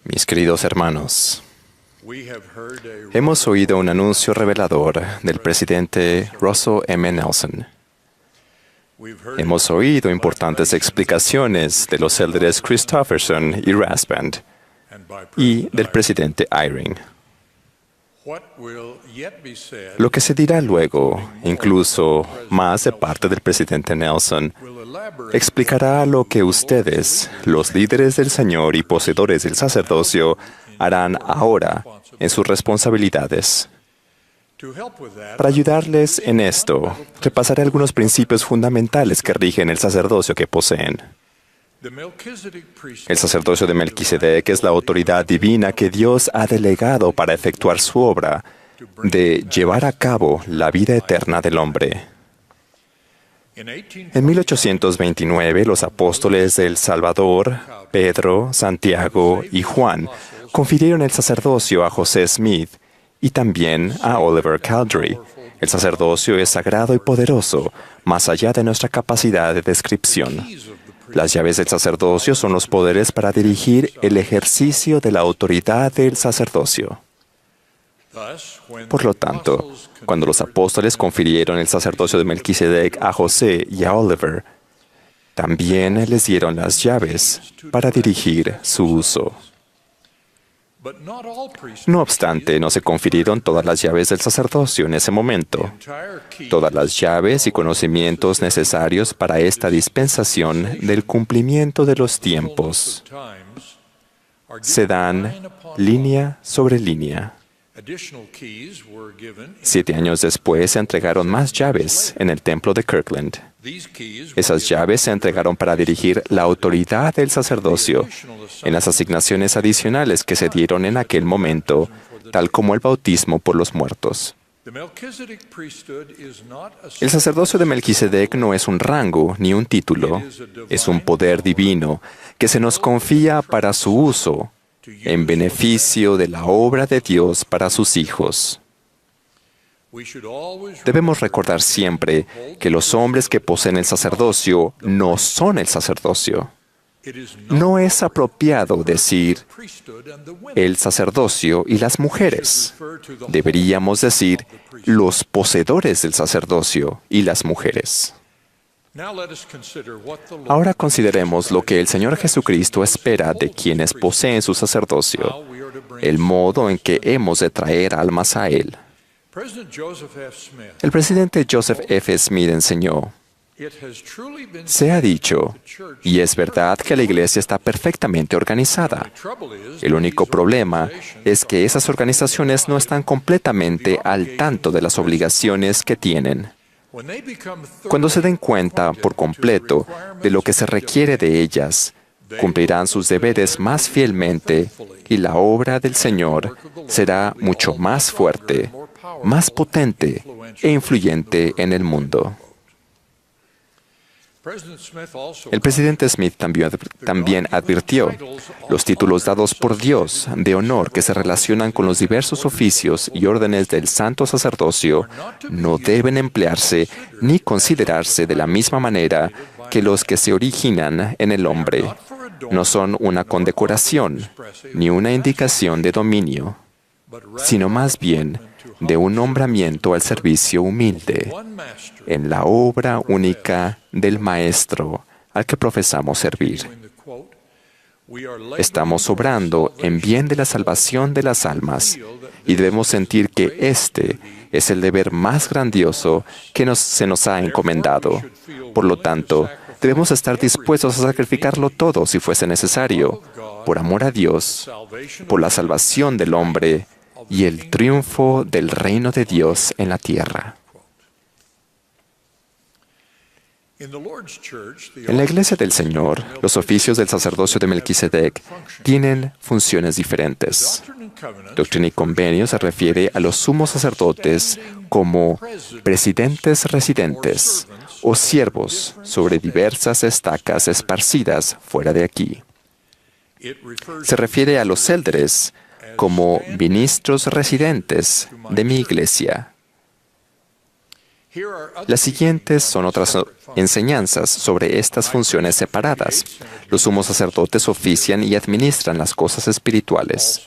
Mis queridos hermanos, hemos oído un anuncio revelador del presidente Russell M. Nelson. Hemos oído importantes explicaciones de los líderes Christofferson y Rasband y del presidente Eyring. Lo que se dirá luego, incluso más de parte del presidente Nelson, explicará lo que ustedes, los líderes del Señor y poseedores del sacerdocio, harán ahora en sus responsabilidades. Para ayudarles en esto, repasaré algunos principios fundamentales que rigen el sacerdocio que poseen. El sacerdocio de Melquisedec es la autoridad divina que Dios ha delegado para efectuar su obra de llevar a cabo la vida eterna del hombre. En 1829, los apóstoles del Salvador, Pedro, Santiago y Juan, confirieron el sacerdocio a José Smith y también a Oliver Cowdery. El sacerdocio es sagrado y poderoso, más allá de nuestra capacidad de descripción. Las llaves del sacerdocio son los poderes para dirigir el ejercicio de la autoridad del sacerdocio. Por lo tanto, cuando los apóstoles confirieron el sacerdocio de Melquisedec a José y a Oliver, también les dieron las llaves para dirigir su uso. No obstante, no se confirieron todas las llaves del sacerdocio en ese momento. Todas las llaves y conocimientos necesarios para esta dispensación del cumplimiento de los tiempos se dan línea sobre línea. 7 años después se entregaron más llaves en el templo de Kirkland. Esas llaves se entregaron para dirigir la autoridad del sacerdocio en las asignaciones adicionales que se dieron en aquel momento, tal como el bautismo por los muertos. El sacerdocio de Melquisedec no es un rango ni un título, es un poder divino que se nos confía para su uso en beneficio de la obra de Dios para sus hijos. Debemos recordar siempre que los hombres que poseen el sacerdocio no son el sacerdocio. No es apropiado decir el sacerdocio y las mujeres. Deberíamos decir los poseedores del sacerdocio y las mujeres. Ahora consideremos lo que el Señor Jesucristo espera de quienes poseen su sacerdocio, el modo en que hemos de traer almas a Él. El presidente Joseph F. Smith enseñó: se ha dicho, y es verdad, que la Iglesia está perfectamente organizada. El único problema es que esas organizaciones no están completamente al tanto de las obligaciones que tienen. Cuando se den cuenta por completo de lo que se requiere de ellas, cumplirán sus deberes más fielmente y la obra del Señor será mucho más fuerte, más potente e influyente en el mundo. El presidente Smith también advirtió: los títulos dados por Dios de honor que se relacionan con los diversos oficios y órdenes del santo sacerdocio no deben emplearse ni considerarse de la misma manera que los que se originan en el hombre. No son una condecoración ni una indicación de dominio, sino más bien de un nombramiento al servicio humilde en la obra única del Maestro al que profesamos servir. Estamos obrando en bien de la salvación de las almas y debemos sentir que este es el deber más grandioso que se nos ha encomendado. Por lo tanto, debemos estar dispuestos a sacrificarlo todo si fuese necesario, por amor a Dios, por la salvación del hombre y el triunfo del reino de Dios en la tierra. En la Iglesia del Señor, los oficios del sacerdocio de Melquisedec tienen funciones diferentes. Doctrina y Convenio se refiere a los sumos sacerdotes como presidentes residentes o siervos sobre diversas estacas esparcidas fuera de aquí. Se refiere a los élderes como ministros residentes de mi iglesia. Las siguientes son otras enseñanzas sobre estas funciones separadas. Los sumos sacerdotes ofician y administran las cosas espirituales.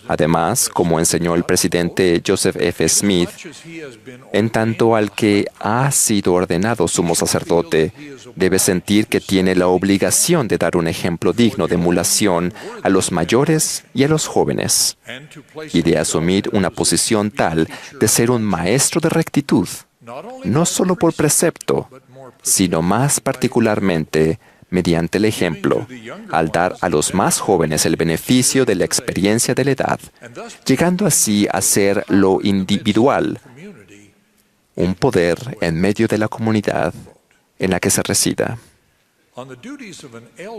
Además, como enseñó el presidente Joseph F. Smith, en tanto al que ha sido ordenado sumo sacerdote, debe sentir que tiene la obligación de dar un ejemplo digno de emulación a los mayores y a los jóvenes, y de asumir una posición tal de ser un maestro de rectitud, no solo por precepto, sino más particularmente mediante el ejemplo, al dar a los más jóvenes el beneficio de la experiencia de la edad, llegando así a ser lo individual, un poder en medio de la comunidad en la que se resida.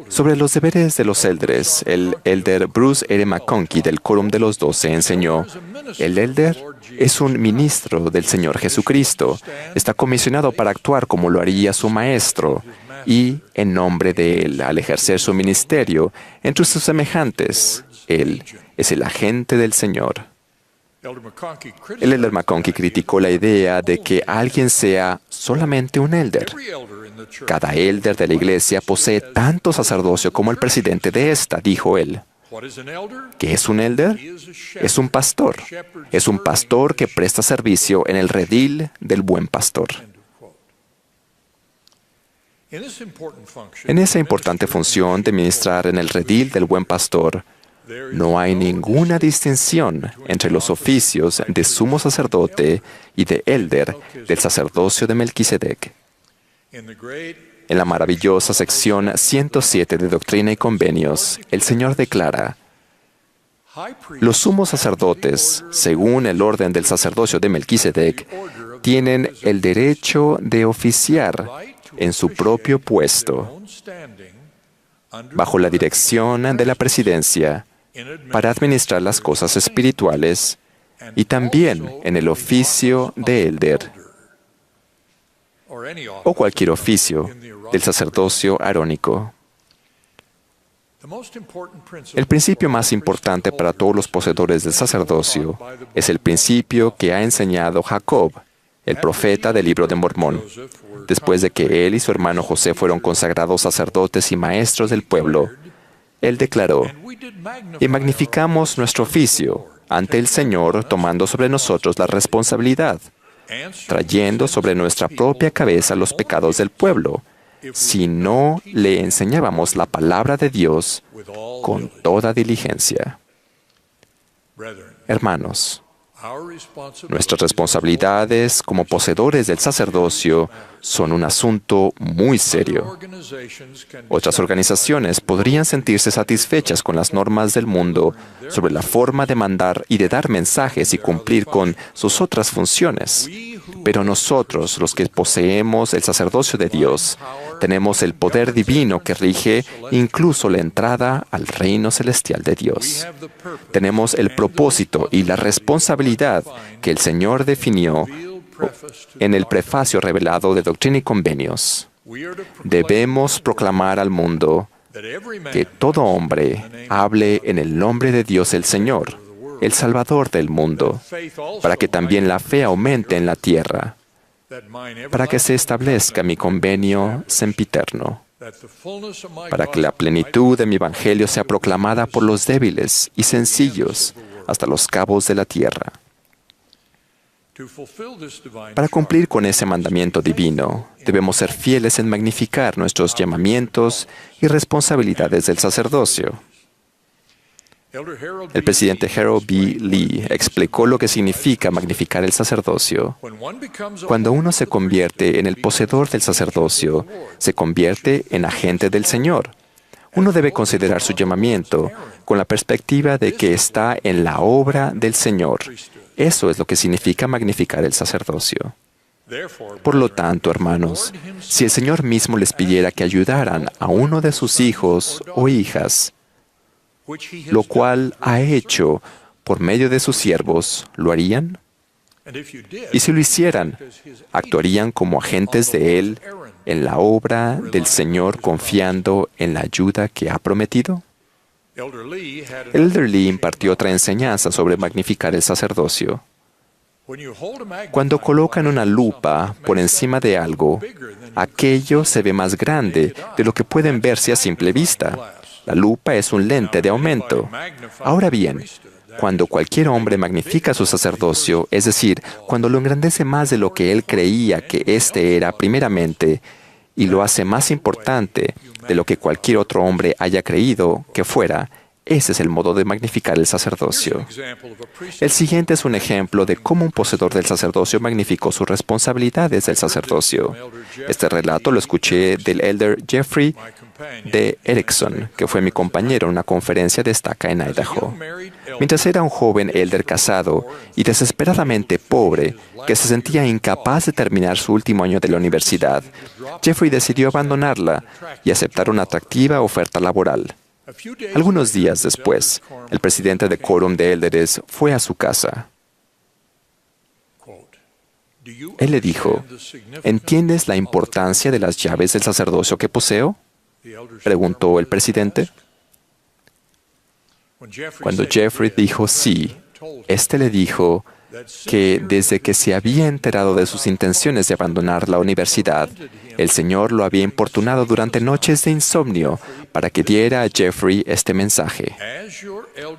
Sobre los deberes de los élderes, el elder Bruce R. McConkie del Quórum de los 12 enseñó: el elder es un ministro del Señor Jesucristo. Está comisionado para actuar como lo haría su maestro y, en nombre de él, al ejercer su ministerio entre sus semejantes, él es el agente del Señor. El elder McConkie criticó la idea de que alguien sea solamente un elder. Cada elder de la iglesia posee tanto sacerdocio como el presidente de esta, dijo él. ¿Qué es un elder? Es un pastor. Es un pastor que presta servicio en el redil del buen pastor. En esa importante función de ministrar en el redil del buen pastor, no hay ninguna distinción entre los oficios de sumo sacerdote y de elder del sacerdocio de Melquisedec. En la maravillosa sección 107 de Doctrina y Convenios, el Señor declara: los sumos sacerdotes, según el orden del sacerdocio de Melquisedec, tienen el derecho de oficiar en su propio puesto, bajo la dirección de la presidencia, para administrar las cosas espirituales y también en el oficio de elder o cualquier oficio del sacerdocio arónico. El principio más importante para todos los poseedores del sacerdocio es el principio que ha enseñado Jacob, el profeta del Libro de Mormón. Después de que él y su hermano José fueron consagrados sacerdotes y maestros del pueblo, él declaró: y magnificamos nuestro oficio ante el Señor, tomando sobre nosotros la responsabilidad, trayendo sobre nuestra propia cabeza los pecados del pueblo, si no le enseñábamos la palabra de Dios con toda diligencia. Hermanos, nuestras responsabilidades como poseedores del sacerdocio son un asunto muy serio. Otras organizaciones podrían sentirse satisfechas con las normas del mundo sobre la forma de mandar y de dar mensajes y cumplir con sus otras funciones. Pero nosotros, los que poseemos el sacerdocio de Dios, tenemos el poder divino que rige incluso la entrada al reino celestial de Dios. Tenemos el propósito y la responsabilidad que el Señor definió en el prefacio revelado de Doctrina y Convenios. Debemos proclamar al mundo que todo hombre hable en el nombre de Dios el Señor, el Salvador del mundo, para que también la fe aumente en la tierra, para que se establezca mi convenio sempiterno, para que la plenitud de mi evangelio sea proclamada por los débiles y sencillos hasta los cabos de la tierra. Para cumplir con ese mandamiento divino, debemos ser fieles en magnificar nuestros llamamientos y responsabilidades del sacerdocio. El presidente Harold B. Lee explicó lo que significa magnificar el sacerdocio. Cuando uno se convierte en el poseedor del sacerdocio, se convierte en agente del Señor. Uno debe considerar su llamamiento con la perspectiva de que está en la obra del Señor. Eso es lo que significa magnificar el sacerdocio. Por lo tanto, hermanos, si el Señor mismo les pidiera que ayudaran a uno de sus hijos o hijas, lo cual ha hecho por medio de sus siervos, ¿lo harían? Y si lo hicieran, ¿actuarían como agentes de Él en la obra del Señor confiando en la ayuda que ha prometido? El elder Lee impartió otra enseñanza sobre magnificar el sacerdocio. Cuando colocan una lupa por encima de algo, aquello se ve más grande de lo que pueden verse a simple vista. La lupa es un lente de aumento. Ahora bien, cuando cualquier hombre magnifica su sacerdocio, es decir, cuando lo engrandece más de lo que él creía que éste era primeramente, y lo hace más importante de lo que cualquier otro hombre haya creído que fuera, ese es el modo de magnificar el sacerdocio. El siguiente es un ejemplo de cómo un poseedor del sacerdocio magnificó sus responsabilidades del sacerdocio. Este relato lo escuché del elder Jeffrey D. Erickson, que fue mi compañero en una conferencia de estaca en Idaho. Mientras era un joven elder casado y desesperadamente pobre, que se sentía incapaz de terminar su último año de la universidad, Jeffrey decidió abandonarla y aceptar una atractiva oferta laboral. Algunos días después, el presidente de Quórum de Élderes fue a su casa. Él le dijo, ¿entiendes la importancia de las llaves del sacerdocio que poseo?, preguntó el presidente. Cuando Jeffrey dijo sí, éste le dijo que desde que se había enterado de sus intenciones de abandonar la universidad, el Señor lo había importunado durante noches de insomnio para que diera a Jeffrey este mensaje.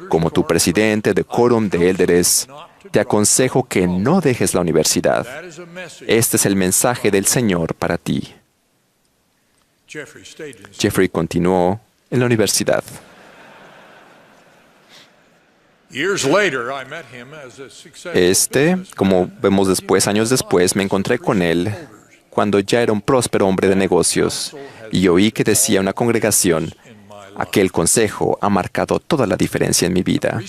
Como tu presidente de Quórum de Élderes, te aconsejo que no dejes la universidad. Este es el mensaje del Señor para ti. Jeffrey continuó en la universidad. Como vemos después, años después, me encontré con él cuando ya era un próspero hombre de negocios y oí que decía una congregación, aquel consejo ha marcado toda la diferencia en mi vida.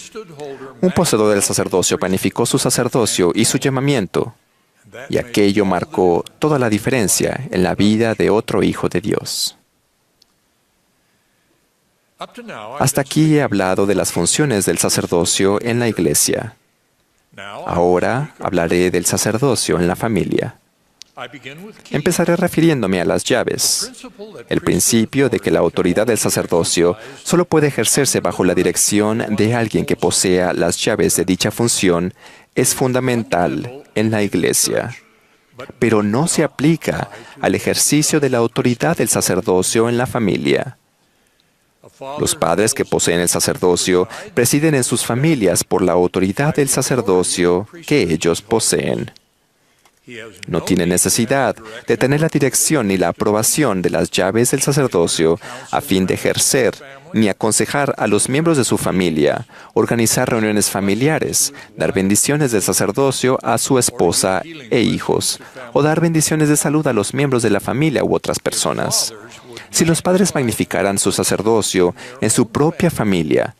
Un poseedor del sacerdocio planificó su sacerdocio y su llamamiento, y aquello marcó toda la diferencia en la vida de otro hijo de Dios. Hasta aquí he hablado de las funciones del sacerdocio en la iglesia. Ahora hablaré del sacerdocio en la familia. Empezaré refiriéndome a las llaves. El principio de que la autoridad del sacerdocio solo puede ejercerse bajo la dirección de alguien que posea las llaves de dicha función es fundamental en la iglesia, pero no se aplica al ejercicio de la autoridad del sacerdocio en la familia. Los padres que poseen el sacerdocio presiden en sus familias por la autoridad del sacerdocio que ellos poseen. No tiene necesidad de tener la dirección ni la aprobación de las llaves del sacerdocio a fin de ejercer ni aconsejar a los miembros de su familia, organizar reuniones familiares, dar bendiciones del sacerdocio a su esposa e hijos, o dar bendiciones de salud a los miembros de la familia u otras personas. Si los padres magnificaran su sacerdocio en su propia familia,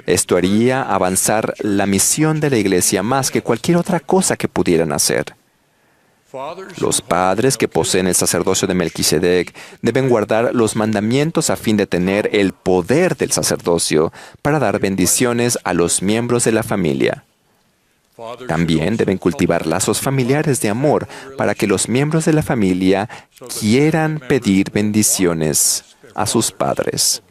esto haría avanzar la misión de la iglesia más que cualquier otra cosa que pudieran hacer. Los padres que poseen el sacerdocio de Melquisedec deben guardar los mandamientos a fin de tener el poder del sacerdocio para dar bendiciones a los miembros de la familia. También deben cultivar lazos familiares de amor para que los miembros de la familia quieran pedir bendiciones a sus padres.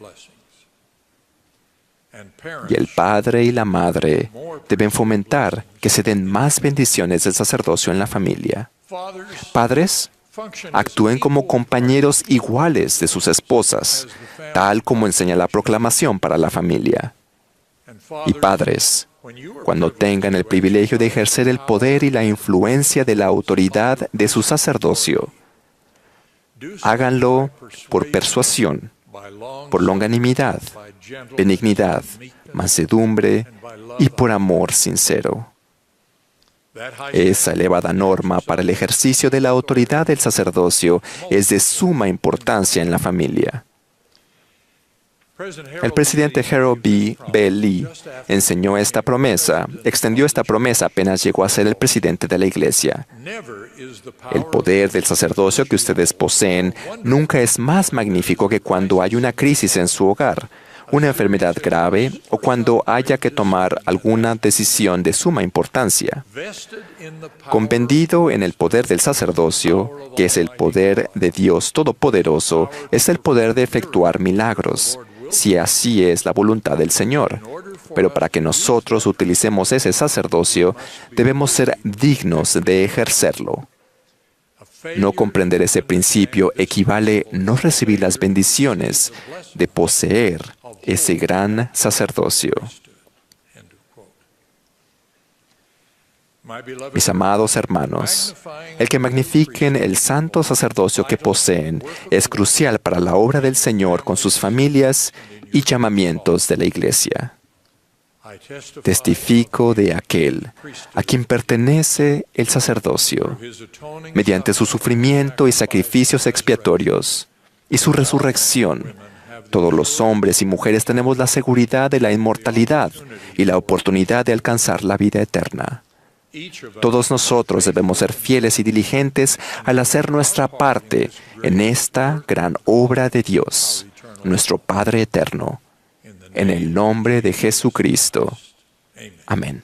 Y el padre y la madre deben fomentar que se den más bendiciones del sacerdocio en la familia. Padres, actúen como compañeros iguales de sus esposas, tal como enseña la proclamación para la familia. Y padres, cuando tengan el privilegio de ejercer el poder y la influencia de la autoridad de su sacerdocio, háganlo por persuasión, por longanimidad, benignidad, mansedumbre y por amor sincero. Esa elevada norma para el ejercicio de la autoridad del sacerdocio es de suma importancia en la familia. El presidente Harold B. Lee extendió esta promesa apenas llegó a ser el presidente de la iglesia. El poder del sacerdocio que ustedes poseen nunca es más magnífico que cuando hay una crisis en su hogar, una enfermedad grave o cuando haya que tomar alguna decisión de suma importancia. Comprendido en el poder del sacerdocio, que es el poder de Dios Todopoderoso, es el poder de efectuar milagros, si así es la voluntad del Señor. Pero para que nosotros utilicemos ese sacerdocio, debemos ser dignos de ejercerlo. No comprender ese principio equivale a no recibir las bendiciones de poseer ese gran sacerdocio. Mis amados hermanos, el que magnifiquen el santo sacerdocio que poseen es crucial para la obra del Señor con sus familias y llamamientos de la Iglesia. Testifico de aquel a quien pertenece el sacerdocio, mediante su sufrimiento y sacrificios expiatorios y su resurrección. Todos los hombres y mujeres tenemos la seguridad de la inmortalidad y la oportunidad de alcanzar la vida eterna. Todos nosotros debemos ser fieles y diligentes al hacer nuestra parte en esta gran obra de Dios, nuestro Padre eterno. En el nombre de Jesucristo. Amén.